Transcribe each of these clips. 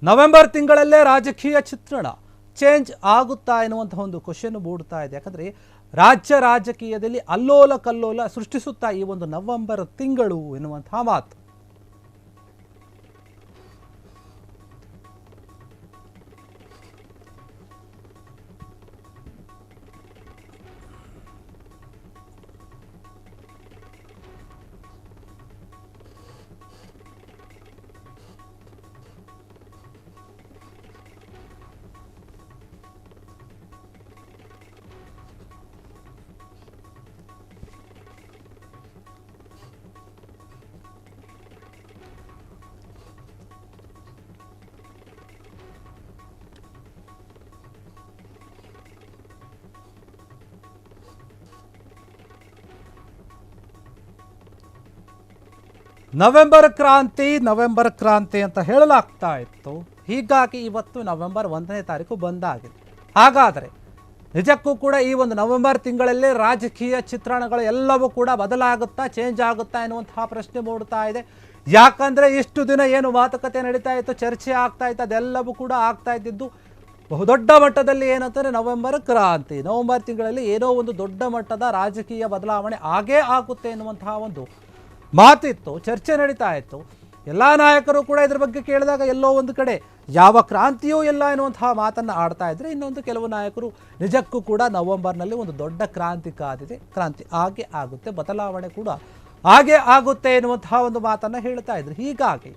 November ತಿಂಗಳಲ್ಲೇ ರಾಜಕೀಯ ಚಿತ್ರಣ ಚೇಂಜ್ ಆಗುತ್ತಾ ಎನ್ನುವಂತಹ ಒಂದು ಕ್ವೆಶ್ಚನ್ ಮೂಡ್ತಾ ಇದೆ. ಯಾಕಂದ್ರೆ ರಾಜ್ಯ ರಾಜಕೀಯದಲ್ಲಿ ಅಲ್ಲೋಲ ಕಲ್ಲೋಲ ಸೃಷ್ಟಿಸುತ್ತಾ ಈ ಒಂದು ನವೆಂಬರ್ ತಿಂಗಳು ಎನ್ನುವಂತಹ ಮಾತು. ನವೆಂಬರ್ ಕ್ರಾಂತಿ ಅಂತ ಹೇಳಲಾಗ್ತಾ ಇತ್ತು. ಹೀಗಾಗಿ ಇವತ್ತು ನವೆಂಬರ್ 1ನೇ ತಾರೀಕು ಬಂದಾಗಿದೆ. ಹಾಗಾದರೆ ನಿಜಕ್ಕೂ ಕೂಡ ಈ ಒಂದು ನವೆಂಬರ್ ತಿಂಗಳಲ್ಲೇ ರಾಜಕೀಯ ಚಿತ್ರಣಗಳು ಎಲ್ಲವೂ ಕೂಡ ಬದಲಾಗುತ್ತಾ, ಚೇಂಜ್ ಆಗುತ್ತಾ ಎನ್ನುವಂತಹ ಪ್ರಶ್ನೆ ಮೂಡ್ತಾ ಇದೆ. ಯಾಕಂದರೆ ಇಷ್ಟು ದಿನ ಏನು ಮಾತುಕತೆ ನಡೀತಾ ಇತ್ತು, ಚರ್ಚೆ ಆಗ್ತಾ ಇತ್ತು, ಅದೆಲ್ಲವೂ ಕೂಡ ಆಗ್ತಾ ಇದ್ದಿದ್ದು ಬಹುದೊಡ್ಡ ಮಟ್ಟದಲ್ಲಿ ಏನಂತಾರೆ ನವೆಂಬರ್ ತಿಂಗಳಲ್ಲಿ ಏನೋ ಒಂದು ದೊಡ್ಡ ಮಟ್ಟದ ರಾಜಕೀಯ ಬದಲಾವಣೆ ಆಗೇ ಆಗುತ್ತೆ ಎನ್ನುವಂತಹ ಒಂದು ಮಾತಿತ್ತು, ಚರ್ಚೆ ನಡೀತಾ ಇತ್ತು. ಎಲ್ಲ ನಾಯಕರು ಕೂಡ ಇದ್ರ ಬಗ್ಗೆ ಕೇಳಿದಾಗ ಎಲ್ಲೋ ಒಂದು ಕಡೆ ಯಾವ ಕ್ರಾಂತಿಯೂ ಇಲ್ಲ ಎನ್ನುವಂತಹ ಮಾತನ್ನು ಆಡ್ತಾ ಇದ್ರೆ, ಇನ್ನೊಂದು ಕೆಲವು ನಾಯಕರು ನಿಜಕ್ಕೂ ಕೂಡ ನವೆಂಬರ್ನಲ್ಲಿ ಒಂದು ದೊಡ್ಡ ಕ್ರಾಂತಿ ಕಾದಿದೆ, ಕ್ರಾಂತಿ ಹಾಗೆ ಆಗುತ್ತೆ, ಬದಲಾವಣೆ ಕೂಡ ಹಾಗೆ ಆಗುತ್ತೆ ಎನ್ನುವಂತಹ ಒಂದು ಮಾತನ್ನು ಹೇಳ್ತಾ ಇದ್ರು. ಹೀಗಾಗಿ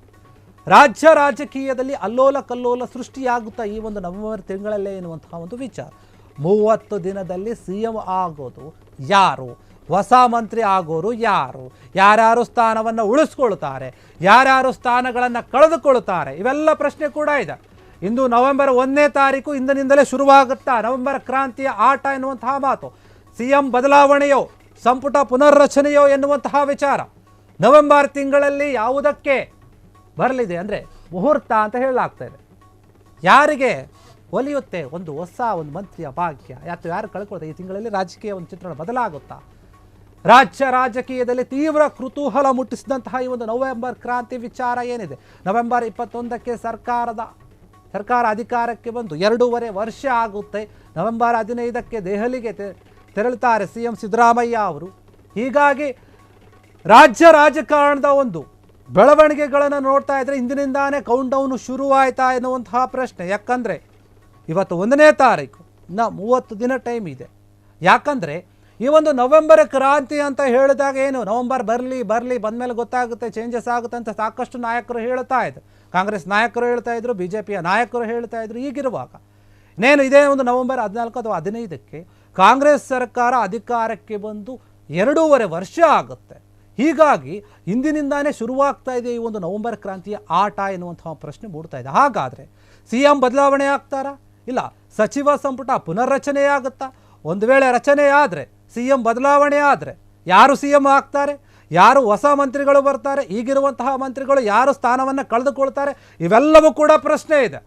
ರಾಜ್ಯ ರಾಜಕೀಯದಲ್ಲಿ ಅಲ್ಲೋಲ ಕಲ್ಲೋಲ ಸೃಷ್ಟಿಯಾಗುತ್ತಾ ಈ ಒಂದು ನವೆಂಬರ್ ತಿಂಗಳಲ್ಲೇ ಎನ್ನುವಂತಹ ಒಂದು ವಿಚಾರ. 30 ದಿನದಲ್ಲಿ CM ಆಗೋದು ಯಾರು, ಹೊಸ ಮಂತ್ರಿ ಆಗೋರು ಯಾರು, ಯಾರ್ಯಾರು ಸ್ಥಾನವನ್ನು ಉಳಿಸ್ಕೊಳ್ತಾರೆ, ಯಾರ್ಯಾರು ಸ್ಥಾನಗಳನ್ನು ಕಳೆದುಕೊಳ್ತಾರೆ, ಇವೆಲ್ಲ ಪ್ರಶ್ನೆ ಕೂಡ ಇದೆ. ಇಂದು ನವೆಂಬರ್ 1ನೇ ತಾರೀಕು ಇಂದಿನಿಂದಲೇ ಶುರುವಾಗುತ್ತಾ ನವೆಂಬರ್ ಕ್ರಾಂತಿಯ ಆಟ ಎನ್ನುವಂತಹ ಮಾತು. CM ಬದಲಾವಣೆಯೋ ಸಂಪುಟ ಪುನರ್ರಚನೆಯೋ ಎನ್ನುವಂತಹ ವಿಚಾರ ನವೆಂಬರ್ ತಿಂಗಳಲ್ಲಿ ಯಾವುದಕ್ಕೆ ಬರಲಿದೆ ಅಂದರೆ ಮುಹೂರ್ತ ಅಂತ ಹೇಳಲಾಗ್ತಾ ಇದೆ. ಯಾರಿಗೆ ಒಲಿಯುತ್ತೆ ಒಂದು ಮಂತ್ರಿಯ ಭಾಗ್ಯ, ಯಾರು ಕಳ್ಕೊಳ್ತಾರೆ ಈ ತಿಂಗಳಲ್ಲಿ ರಾಜಕೀಯ ಒಂದು ಚಿತ್ರಣ ಬದಲಾಗುತ್ತಾ? ರಾಜ್ಯ ರಾಜಕೀಯದಲ್ಲಿ ತೀವ್ರ ಕುತೂಹಲ ಮುಟ್ಟಿಸಿದಂತಹ ಈ ಒಂದು ನವೆಂಬರ್ ಕ್ರಾಂತಿ ವಿಚಾರ ಏನಿದೆ. ನವೆಂಬರ್ 21ಕ್ಕೆ ಸರ್ಕಾರ ಅಧಿಕಾರಕ್ಕೆ ಬಂದು 2.5 ವರ್ಷ ಆಗುತ್ತೆ. ನವೆಂಬರ್ 15ಕ್ಕೆ ದೆಹಲಿಗೆ ತೆರಳುತ್ತಾರೆ CM ಸಿದ್ದರಾಮಯ್ಯ ಅವರು. ಹೀಗಾಗಿ ರಾಜ್ಯ ರಾಜಕಾರಣದ ಒಂದು ಬೆಳವಣಿಗೆಗಳನ್ನು ನೋಡ್ತಾ ಇದ್ರೆ ಇಂದಿನಿಂದಾನೇ ಕೌಂಟ್ ಡೌನ್ ಶುರುವಾಯ್ತಾ ಎನ್ನುವಂತಹ ಪ್ರಶ್ನೆ. ಯಾಕಂದರೆ ಇವತ್ತು 1ನೇ ತಾರೀಕು, ಇನ್ನು 30 ದಿನ ಟೈಮ್ ಇದೆ. ಯಾಕಂದರೆ ಈ ಒಂದು ನವೆಂಬರ್ ಕ್ರಾಂತಿ ಅಂತ ಹೇಳಿದಾಗ ಏನು ನವೆಂಬರ್ ಬರಲಿ ಬಂದಮೇಲೆ ಗೊತ್ತಾಗುತ್ತೆ, ಚೇಂಜಸ್ ಆಗುತ್ತೆ ಅಂತ ಸಾಕಷ್ಟು ನಾಯಕರು ಹೇಳ್ತಾ ಇದ್ರು. ಕಾಂಗ್ರೆಸ್ ನಾಯಕರು ಹೇಳ್ತಾ ಇದ್ರು, BJPಯ ನಾಯಕರು ಹೇಳ್ತಾ ಇದ್ರು. ಈಗಿರುವಾಗ ಇನ್ನೇನು ಇದೇ ಒಂದು ನವೆಂಬರ್ 14 ಅಥವಾ 15ಕ್ಕೆ ಕಾಂಗ್ರೆಸ್ ಸರ್ಕಾರ ಅಧಿಕಾರಕ್ಕೆ ಬಂದು 2.5 ವರ್ಷ ಆಗುತ್ತೆ. ಹೀಗಾಗಿ ಇಂದಿನಿಂದಾನೇ ಶುರುವಾಗ್ತಾ ಇದೆ ಈ ಒಂದು ನವೆಂಬರ್ ಕ್ರಾಂತಿಯ ಆಟ ಎನ್ನುವಂತಹ ಪ್ರಶ್ನೆ ಮೂಡ್ತಾ ಇದೆ. ಹಾಗಾದರೆ CM ಬದಲಾವಣೆ ಆಗ್ತಾರಾ, ಇಲ್ಲ ಸಚಿವ ಸಂಪುಟ ಪುನರ್ರಚನೆ ಆಗುತ್ತಾ? ಒಂದು ವೇಳೆ ರಚನೆ ಆದರೆ, CM ಬದಲಾವಣೆ ಆದರೆ ಯಾರು CM ಆಗ್ತಾರೆ, ಯಾರು ಹೊಸ ಮಂತ್ರಿಗಳು ಬರ್ತಾರೆ, ಈಗಿರುವಂತಹ ಮಂತ್ರಿಗಳು ಯಾರು ಸ್ಥಾನವನ್ನು ಕಳೆದುಕೊಳ್ತಾರೆ, ಇವೆಲ್ಲವೂ ಕೂಡ ಪ್ರಶ್ನೆ ಇದೆ.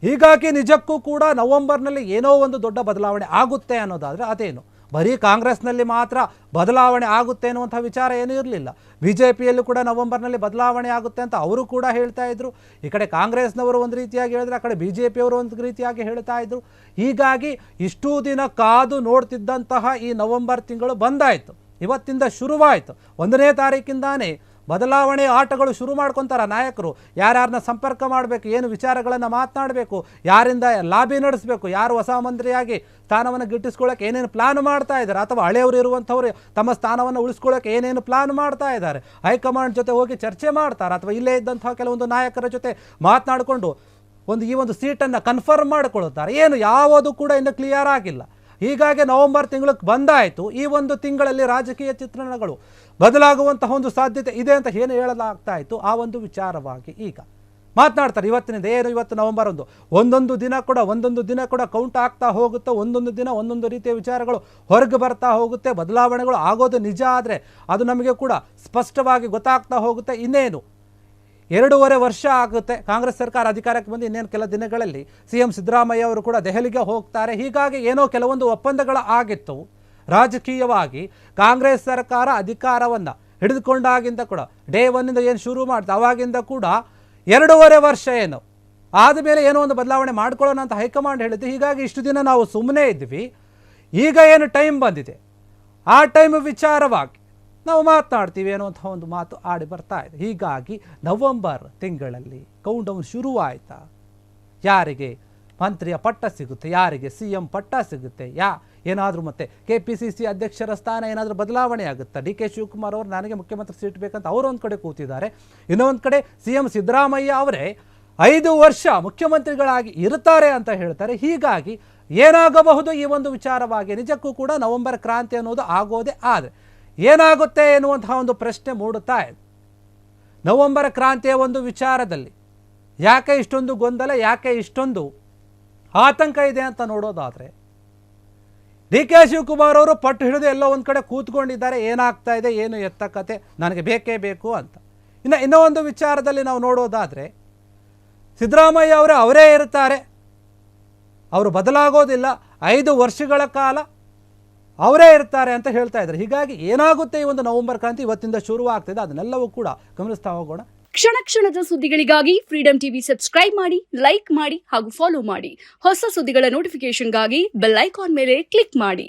ಹೀಗಾಗಿ ನಿಜಕ್ಕೂ ಕೂಡ ನವೆಂಬರ್ನಲ್ಲಿ ಏನೋ ಒಂದು ದೊಡ್ಡ ಬದಲಾವಣೆ ಆಗುತ್ತೆ ಅನ್ನೋದಾದರೆ ಅದೇನು ಬರೀ ಕಾಂಗ್ರೆಸ್ನಲ್ಲಿ ಮಾತ್ರ ಬದಲಾವಣೆ ಆಗುತ್ತೆ ಅನ್ನುವಂಥ ವಿಚಾರ ಏನೂ ಇರಲಿಲ್ಲ. BJPಯಲ್ಲೂ ಕೂಡ ನವೆಂಬರ್ನಲ್ಲಿ ಬದಲಾವಣೆ ಆಗುತ್ತೆ ಅಂತ ಅವರು ಕೂಡ ಹೇಳ್ತಾ ಇದ್ರು. ಈ ಕಡೆ ಕಾಂಗ್ರೆಸ್ನವರು ಒಂದು ರೀತಿಯಾಗಿ ಹೇಳಿದ್ರೆ, ಆ ಕಡೆ BJPಯವರು ಒಂದು ರೀತಿಯಾಗಿ ಹೇಳ್ತಾ ಇದ್ರು. ಹೀಗಾಗಿ ಇಷ್ಟೂ ದಿನ ಕಾದು ನೋಡ್ತಿದ್ದಂತಹ ಈ ನವೆಂಬರ್ ತಿಂಗಳು ಬಂದಾಯಿತು, ಇವತ್ತಿಂದ ಶುರುವಾಯಿತು. 1ನೇ ತಾರೀಕಿಂದಾನೇ ಬದಲಾವಣೆ ಆಟಗಳು ಶುರು ಮಾಡ್ಕೊತಾರೆ ನಾಯಕರು. ಯಾರ್ಯಾರನ್ನ ಸಂಪರ್ಕ ಮಾಡಬೇಕು, ಏನು ವಿಚಾರಗಳನ್ನು ಮಾತನಾಡಬೇಕು, ಯಾರಿಂದ ಲಾಬಿ ನಡೆಸಬೇಕು, ಯಾರು ಹೊಸ ಮಂತ್ರಿಯಾಗಿ ಸ್ಥಾನವನ್ನು ಗಿಟ್ಟಿಸ್ಕೊಳ್ಳೋಕೆ ಏನೇನು ಪ್ಲಾನ್ ಮಾಡ್ತಾ ಇದ್ದಾರೆ, ಅಥವಾ ಹಳೆಯವರು ಇರುವಂಥವ್ರು ತಮ್ಮ ಸ್ಥಾನವನ್ನು ಉಳಿಸ್ಕೊಳ್ಳೋಕೆ ಏನೇನು ಪ್ಲಾನ್ ಮಾಡ್ತಾ ಇದ್ದಾರೆ, ಹೈಕಮಾಂಡ್ ಜೊತೆ ಹೋಗಿ ಚರ್ಚೆ ಮಾಡ್ತಾರೆ, ಅಥವಾ ಇಲ್ಲೇ ಇದ್ದಂತಹ ಕೆಲವೊಂದು ನಾಯಕರ ಜೊತೆ ಮಾತನಾಡಿಕೊಂಡು ಈ ಒಂದು ಸೀಟನ್ನು ಕನ್ಫರ್ಮ್ ಮಾಡಿಕೊಳ್ಳುತ್ತಾರೆ. ಏನು ಯಾವುದು ಕೂಡ ಇನ್ನೂ ಕ್ಲಿಯರ್ ಆಗಿಲ್ಲ. ಹೀಗಾಗಿ ನವೆಂಬರ್ ತಿಂಗಳಿಗೆ ಬಂದಾಯಿತು. ಈ ಒಂದು ತಿಂಗಳಲ್ಲಿ ರಾಜಕೀಯ ಚಿತ್ರಣಗಳು ಬದಲಾಗುವಂತಹ ಒಂದು ಸಾಧ್ಯತೆ ಇದೆ ಅಂತ ಏನು ಹೇಳಲಾಗ್ತಾ ಇತ್ತು, ಆ ಒಂದು ವಿಚಾರವಾಗಿ ಈಗ ಮಾತನಾಡ್ತಾರೆ. ಇವತ್ತಿನಿಂದ ಏನು ಇವತ್ತು ನವೆಂಬರ್ 1, ಒಂದೊಂದು ದಿನ ಕೂಡ ಕೌಂಟ್ ಆಗ್ತಾ ಹೋಗುತ್ತೆ. ಒಂದೊಂದು ದಿನ ಒಂದೊಂದು ರೀತಿಯ ವಿಚಾರಗಳು ಹೊರಗೆ ಬರ್ತಾ ಹೋಗುತ್ತೆ. ಬದಲಾವಣೆಗಳು ಆಗೋದು ನಿಜ ಆದರೆ ಅದು ನಮಗೆ ಕೂಡ ಸ್ಪಷ್ಟವಾಗಿ ಗೊತ್ತಾಗ್ತಾ ಹೋಗುತ್ತೆ. ಇನ್ನೇನು 2.5 ವರ್ಷ ಆಗುತ್ತೆ ಕಾಂಗ್ರೆಸ್ ಸರ್ಕಾರ ಅಧಿಕಾರಕ್ಕೆ ಬಂದು. ಇನ್ನೇನು ಕೆಲ ದಿನಗಳಲ್ಲಿ CM ಸಿದ್ದರಾಮಯ್ಯ ಅವರು ಕೂಡ ದೆಹಲಿಗೆ ಹೋಗ್ತಾರೆ. ಹೀಗಾಗಿ ಏನೋ ಕೆಲವೊಂದು ಒಪ್ಪಂದಗಳು ಆಗಿತ್ತು ರಾಜಕೀಯವಾಗಿ. ಕಾಂಗ್ರೆಸ್ ಸರ್ಕಾರ ಅಧಿಕಾರವನ್ನು ಹಿಡಿದುಕೊಂಡಾಗಿಂದ ಕೂಡ ಡೇ 1 ಏನು ಶುರು ಮಾಡ್ತಾ ಅವಾಗಿಂದ ಕೂಡ 2.5 ವರ್ಷ ಏನು ಆದಮೇಲೆ ಏನೋ ಒಂದು ಬದಲಾವಣೆ ಮಾಡ್ಕೊಳ್ಳೋಣ ಅಂತ ಹೈಕಮಾಂಡ್ ಹೇಳಿದ್ದು. ಹೀಗಾಗಿ ಇಷ್ಟು ದಿನ ನಾವು ಸುಮ್ಮನೆ ಇದ್ವಿ. ಈಗ ಏನು ಟೈಮ್ ಬಂದಿದೆ, ಆ ಟೈಮ್ ವಿಚಾರವಾಗಿ ನಾವು ಮಾತನಾಡ್ತೀವಿ ಅನ್ನುವಂಥ ಒಂದು ಮಾತು ಆಡಿ ಬರ್ತಾ ಇದೆ. ಹೀಗಾಗಿ ನವೆಂಬರ್ ತಿಂಗಳಲ್ಲಿ ಕೌಂಟ್ಡೌನ್ ಶುರುವಾಯಿತಾ, ಯಾರಿಗೆ ಮಂತ್ರಿಯ ಪಟ್ಟ ಸಿಗುತ್ತೆ, ಯಾರಿಗೆ CM ಪಟ್ಟ ಸಿಗುತ್ತೆ, ಏನಾದರೂ ಮತ್ತೆ KPCC ಅಧ್ಯಕ್ಷರ ಸ್ಥಾನ ಏನಾದರೂ ಬದಲಾವಣೆ ಆಗುತ್ತಾ? DK ಶಿವಕುಮಾರ್ ಅವರು ನನಗೆ ಮುಖ್ಯಮಂತ್ರಿ ಸೀಟ್ ಬೇಕಂತ ಅವರೊಂದು ಕಡೆ ಕೂತಿದ್ದಾರೆ, ಇನ್ನೊಂದು ಕಡೆ CM ಸಿದ್ದರಾಮಯ್ಯ ಅವರೇ 5 ವರ್ಷ ಮುಖ್ಯಮಂತ್ರಿಗಳಾಗಿ ಇರ್ತಾರೆ ಅಂತ ಹೇಳ್ತಾರೆ. ಹೀಗಾಗಿ ಏನಾಗಬಹುದು ಈ ಒಂದು ವಿಚಾರವಾಗಿ ನಿಜಕ್ಕೂ ಕೂಡ ನವೆಂಬರ್ ಕ್ರಾಂತಿ ಅನ್ನೋದು ಆಗೋದೇ. ಆದರೆ ಏನಾಗುತ್ತೆ ಎನ್ನುವಂತಹ ಒಂದು ಪ್ರಶ್ನೆ ಮೂಡುತ್ತಾ ಇದೆ. ನವೆಂಬರ್ ಕ್ರಾಂತಿಯ ಒಂದು ವಿಚಾರದಲ್ಲಿ ಯಾಕೆ ಇಷ್ಟೊಂದು ಗೊಂದಲ, ಯಾಕೆ ಇಷ್ಟೊಂದು ಆತಂಕ ಇದೆ ಅಂತ ನೋಡೋದಾದರೆ, DK ಶಿವಕುಮಾರ್ ಅವರು ಪಟ್ಟು ಹಿಡಿದು ಎಲ್ಲೋ ಒಂದು ಕಡೆ ಕೂತ್ಕೊಂಡಿದ್ದಾರೆ, ಏನಾಗ್ತಾ ಇದೆ, ಏನು ಎತ್ತ ಕತೆ, ನನಗೆ ಬೇಕೇ ಬೇಕು ಅಂತ. ಇನ್ನೂ ಒಂದು ವಿಚಾರದಲ್ಲಿ ನಾವು ನೋಡೋದಾದರೆ, ಸಿದ್ದರಾಮಯ್ಯ ಅವರೇ ಇರ್ತಾರೆ, ಅವರು ಬದಲಾಗೋದಿಲ್ಲ, 5 ವರ್ಷಗಳ ಕಾಲ ಅವರೇ ಇರ್ತಾರೆ ಅಂತ ಹೇಳ್ತಾ ಇದ್ದಾರೆ. ಹೀಗಾಗಿ ಏನಾಗುತ್ತೆ ಈ ಒಂದು ನವೆಂಬರ್ ಕ್ರಾಂತಿ ಇವತ್ತಿಂದ ಶುರುವಾಗ್ತಿದೆ, ಅದನ್ನೆಲ್ಲವೂ ಕೂಡ ಗಮನಿಸ್ತಾ ಹೋಗೋಣ. ಕ್ಷಣ ಕ್ಷಣದ ಸುದ್ದಿಗಳಿಗಾಗಿ ಫ್ರೀಡಂ ಟಿವಿ ಸಬ್ಸ್ಕ್ರೈಬ್ ಮಾಡಿ, ಲೈಕ್ ಮಾಡಿ ಹಾಗೂ ಫಾಲೋ ಮಾಡಿ. ಹೊಸ ಸುದ್ದಿಗಳ ನೋಟಿಫಿಕೇಶನ್ಗಾಗಿ ಬೆಲ್ ಐಕಾನ್ ಮೇಲೆ ಕ್ಲಿಕ್ ಮಾಡಿ.